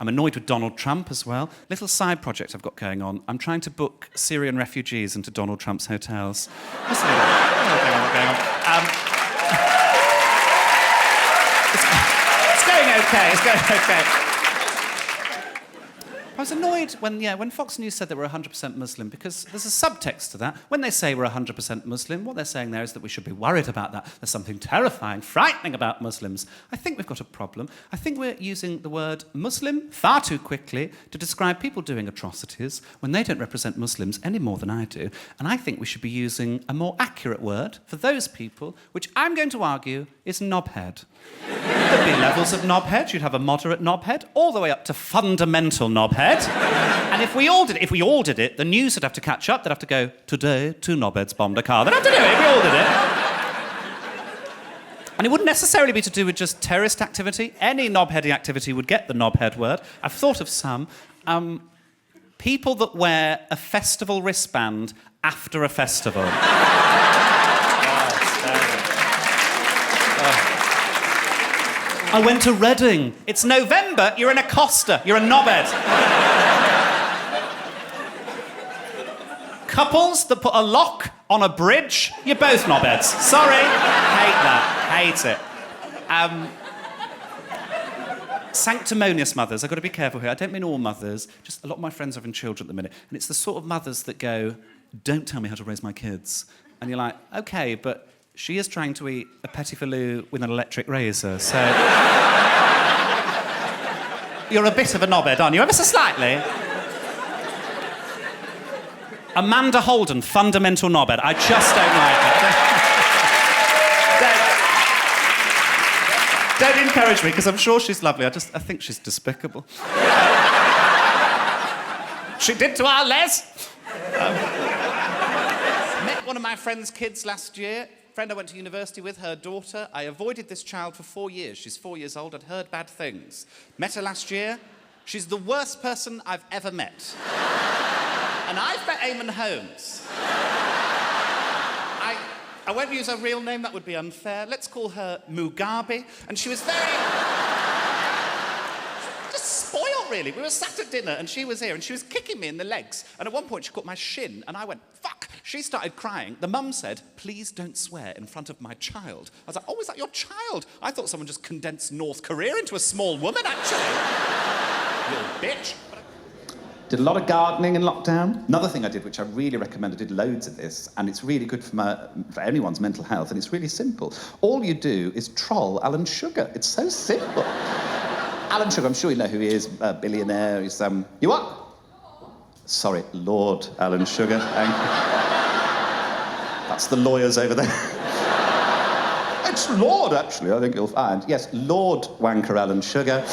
I'm annoyed with Donald Trump as well. Little side project I've got going on. I'm trying to book Syrian refugees into Donald Trump's hotels. What's going on? It's going okay. It's going okay. I was annoyed when Fox News said that we're 100% Muslim, because there's a subtext to that. When they say we're 100% Muslim, what they're saying there is that we should be worried about that. There's something terrifying, frightening about Muslims. I think we've got a problem. I think we're using the word Muslim far too quickly to describe people doing atrocities when they don't represent Muslims any more than I do. And I think we should be using a more accurate word for those people, which I'm going to argue is knobhead. There'd be levels of knobhead. You'd have a moderate knobhead, all the way up to fundamental knobhead. And if we all did it, the news would have to catch up. They'd have to go, today, 2 knobheads bombed a car. They'd have to do it if we all did it. And it wouldn't necessarily be to do with just terrorist activity. Any knobheady activity would get the knobhead word. I've thought of some. People that wear a festival wristband after a festival. I went to Reading. It's November, you're an Acaster, you're a knobhead. Couples that put a lock on a bridge, you're both knobheads. Sorry, hate that, hate it. Sanctimonious mothers, I've got to be careful here. I don't mean all mothers, just a lot of my friends are having children at the minute, and it's the sort of mothers that go, don't tell me how to raise my kids. And you're like, okay, but she is trying to eat a petit filou with an electric razor, so... You're a bit of a knobhead, aren't you? Ever so slightly. Amanda Holden, fundamental knobhead. I just don't like it. Don't encourage me, because I'm sure she's lovely. I think she's despicable. She did to our Les. Met one of my friend's kids last year. Friend I went to university with, her daughter. I avoided this child for 4 years. She's 4 years old. I'd heard bad things. Met her last year. She's the worst person I've ever met. And I've met Eamon Holmes. I won't use her real name, that would be unfair. Let's call her Mugabe. And she was very... just spoiled, really. We were sat at dinner, and she was here, and she was kicking me in the legs. And at one point, she caught my shin, and I went, fuck! She started crying. The mum said, please don't swear in front of my child. I was like, oh, is that your child? I thought someone just condensed North Korea into a small woman, actually. Little bitch. Did a lot of gardening in lockdown. Another thing I did, which I really recommend, I did loads of this, and it's really good for anyone's mental health, and it's really simple. All you do is troll Alan Sugar. It's so simple. Alan Sugar, I'm sure you know who he is, a billionaire. He's, you what? Sorry, Lord Alan Sugar. That's the lawyers over there. It's Lord, actually, I think you'll find. Yes, Lord Wanker Alan Sugar.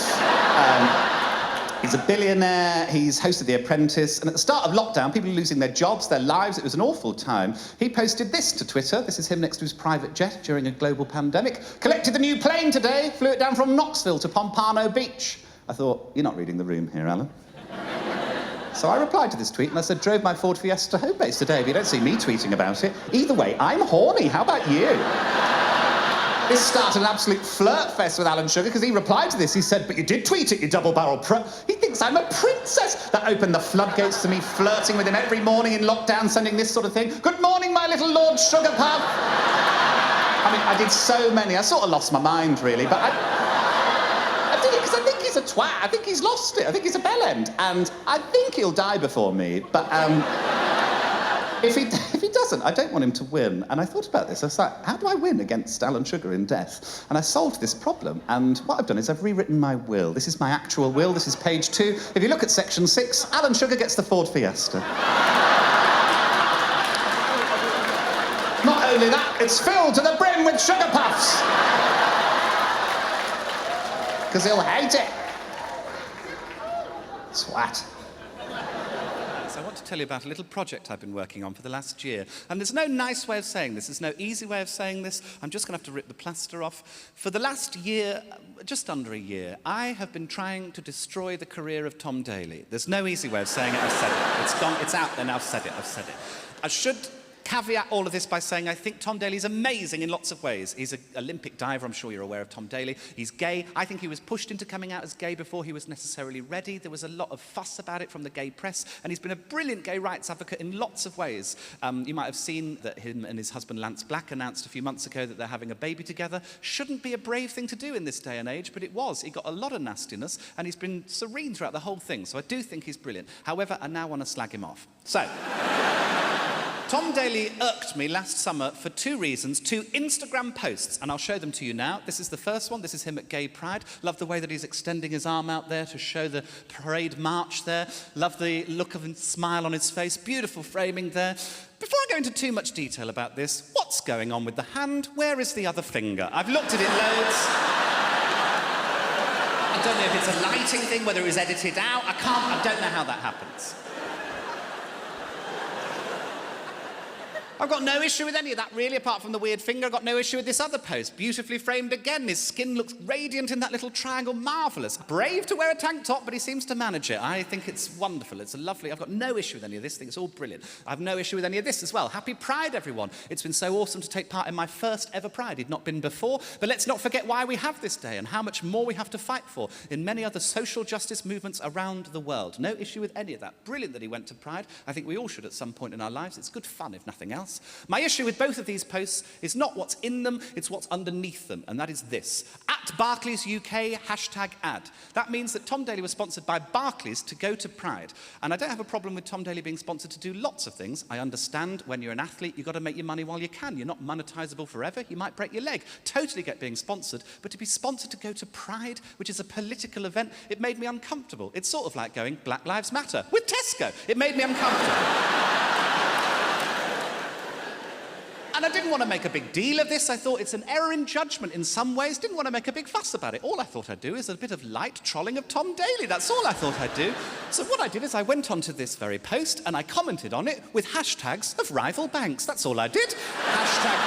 He's a billionaire, he's hosted The Apprentice, and at the start of lockdown, people were losing their jobs, their lives, it was an awful time. He posted this to Twitter. This is him next to his private jet during a global pandemic. Collected the new plane today, flew it down from Knoxville to Pompano Beach. I thought, you're not reading the room here, Alan. So I replied to this tweet and I said, drove my Ford Fiesta home base today, but you don't see me tweeting about it. Either way, I'm horny, how about you? This started an absolute flirt fest with Alan Sugar, because he replied to this. He said, but you did tweet it, you double-barrel He thinks I'm a princess. That opened the floodgates to me flirting with him every morning in lockdown, sending this sort of thing. Good morning, my little Lord Sugar Puff. I mean, I did so many. I sort of lost my mind, really, but I did it because I think he's a twat. I think he's lost it. I think he's a bellend. And I think he'll die before me, but if he doesn't, I don't want him to win. And I thought about this. I was like, how do I win against Alan Sugar in death? And I solved this problem. And what I've done is I've rewritten my will. This is my actual will. This is page 2. If you look at section 6, Alan Sugar gets the Ford Fiesta. Not only that, it's filled to the brim with sugar puffs. Because he'll hate it. Swat. I want to tell you about a little project I've been working on for the last year. And there's no nice way of saying this. There's no easy way of saying this. I'm just going to have to rip the plaster off. For the last year, just under a year, I have been trying to destroy the career of Tom Daly. There's no easy way of saying it. I've said it. It's gone. It's out there now. I've said it. I should caveat all of this by saying I think Tom Daly's amazing in lots of ways. He's an Olympic diver. I'm sure you're aware of Tom Daly. He's gay. I think he was pushed into coming out as gay before he was necessarily ready. There was a lot of fuss about it from the gay press, and he's been a brilliant gay rights advocate in lots of ways. You might have seen that him and his husband Lance Black announced a few months ago that they're having a baby together. Shouldn't be a brave thing to do in this day and age, but it was. He got a lot of nastiness, and he's been serene throughout the whole thing, so I do think he's brilliant. However, I now want to slag him off. So, Tom Daly irked me last summer for 2 reasons, 2 Instagram posts, and I'll show them to you now. This is the first one. This is him at Gay Pride. Love the way that he's extending his arm out there to show the parade march there. Love the look of a smile on his face. Beautiful framing there. Before I go into too much detail about this, what's going on with the hand? Where is the other finger? I've looked at it loads. I don't know if it's a lighting thing, whether it was edited out. I don't know how that happens. I've got no issue with any of that, really, apart from the weird finger. I've got no issue with this other post. Beautifully framed again. His skin looks radiant in that little triangle. Marvellous. Brave to wear a tank top, but he seems to manage it. I think it's wonderful. It's a lovely... I've got no issue with any of this. I think it's all brilliant. I have no issue with any of this as well. Happy Pride, everyone. It's been so awesome to take part in my first ever Pride. He'd not been before. But let's not forget why we have this day and how much more we have to fight for in many other social justice movements around the world. No issue with any of that. Brilliant that he went to Pride. I think we all should at some point in our lives. It's good fun, if nothing else. My issue with both of these posts is not what's in them, it's what's underneath them, and that is this. At Barclays UK, #ad. That means that Tom Daly was sponsored by Barclays to go to Pride. And I don't have a problem with Tom Daly being sponsored to do lots of things. I understand when you're an athlete, you've got to make your money while you can. You're not monetizable forever. You might break your leg. Totally get being sponsored. But to be sponsored to go to Pride, which is a political event, it made me uncomfortable. It's sort of like going Black Lives Matter with Tesco. It made me uncomfortable. And I didn't want to make a big deal of this. I thought it's an error in judgment in some ways. Didn't want to make a big fuss about it. All I thought I'd do is a bit of light trolling of Tom Daly. That's all I thought I'd do. So what I did is I went onto this very post and I commented on it with hashtags of rival banks. That's all I did. Hashtag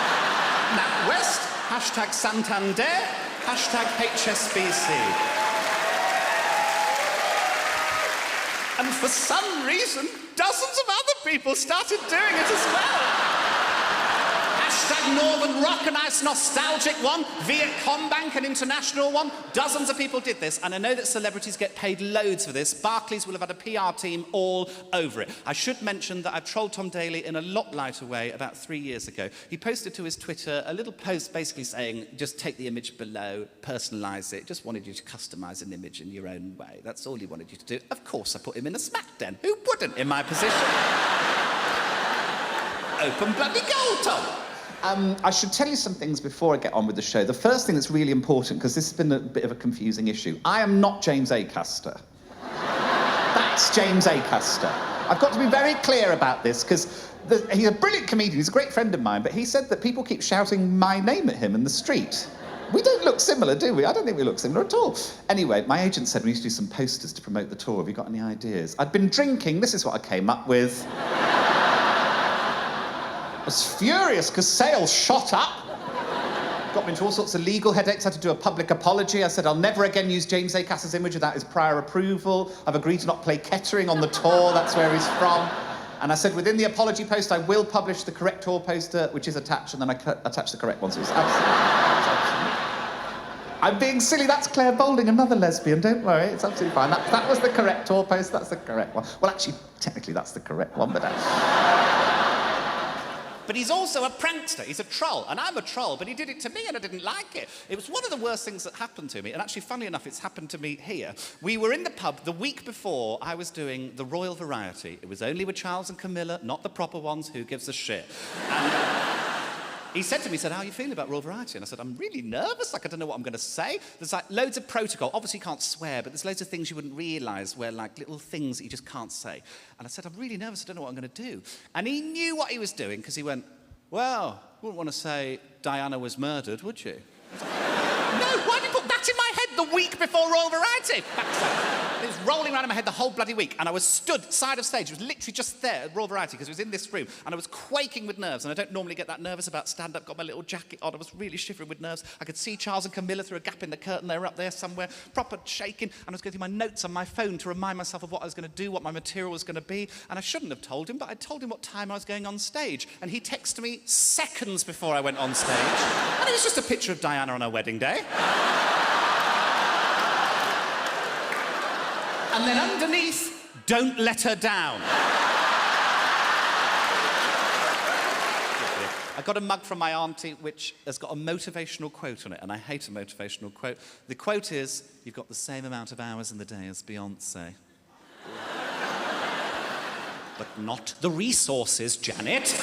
NatWest, hashtag Santander, hashtag HSBC. And for some reason, dozens of other people started doing it as well. Hashtag Northern Rock, a nice nostalgic one. Vietcombank, an international one. Dozens of people did this, and I know that celebrities get paid loads for this. Barclays will have had a PR team all over it. I should mention that I've trolled Tom Daly in a lot lighter way about 3 years ago. He posted to his Twitter a little post basically saying, just take the image below, personalise it. Just wanted you to customise an image in your own way. That's all he wanted you to do. Of course, I put him in a smack den. Who wouldn't in my position? Open bloody gold, Tom. I should tell you some things before I get on with the show. The first thing that's really important, because this has been a bit of a confusing issue. I am not James Acaster. That's James Acaster. I've got to be very clear about this, because he's a brilliant comedian. He's a great friend of mine, but he said that people keep shouting my name at him in the street. We don't look similar, do we? I don't think we look similar at all. Anyway, my agent said we need to do some posters to promote the tour. Have you got any ideas? I'd been drinking. This is what I came up with. I was furious because sales shot up. Got me into all sorts of legal headaches. Had to do a public apology. I said I'll never again use James Acaster's image without his prior approval. I've agreed to not play Kettering on the tour. That's where he's from. And I said within the apology post I will publish the correct tour poster, which is attached, and then I attached the correct one. So it's absolutely... I'm being silly. That's Claire Boulding, another lesbian. Don't worry, it's absolutely fine. That was the correct tour post. That's the correct one. Well, actually, technically, that's the correct one, but... But he's also a prankster. He's a troll. And I'm a troll, but he did it to me and I didn't like it. It was one of the worst things that happened to me. And actually, funnily enough, it's happened to me here. We were in the pub the week before I was doing the Royal Variety. It was only with Charles and Camilla, not the proper ones. Who gives a shit? And he said to me, how are you feeling about Royal Variety? And I said, I'm really nervous. Like, I don't know what I'm going to say. There's like loads of protocol. Obviously, you can't swear, but there's loads of things you wouldn't realise where like little things that you just can't say. And I said, I'm really nervous. I don't know what I'm going to do. And he knew what he was doing because he went, well, you wouldn't want to say Diana was murdered, would you? No, why did you put that in my head the week before Royal Variety? And it was rolling around in my head the whole bloody week. And I was stood side of stage. It was literally just there at Royal Variety because it was in this room. And I was quaking with nerves. And I don't normally get that nervous about stand-up. Got my little jacket on. I was really shivering with nerves. I could see Charles and Camilla through a gap in the curtain. They were up there somewhere, proper shaking. And I was going through my notes on my phone to remind myself of what I was going to do, what my material was going to be. And I shouldn't have told him, but I told him what time I was going on stage. And he texted me seconds before I went on stage. And it was just a picture of Diana on her wedding day. And then underneath, don't let her down. I got a mug from my auntie which has got a motivational quote on it, and I hate a motivational quote. The quote is, you've got the same amount of hours in the day as Beyoncé. But not the resources, Janet.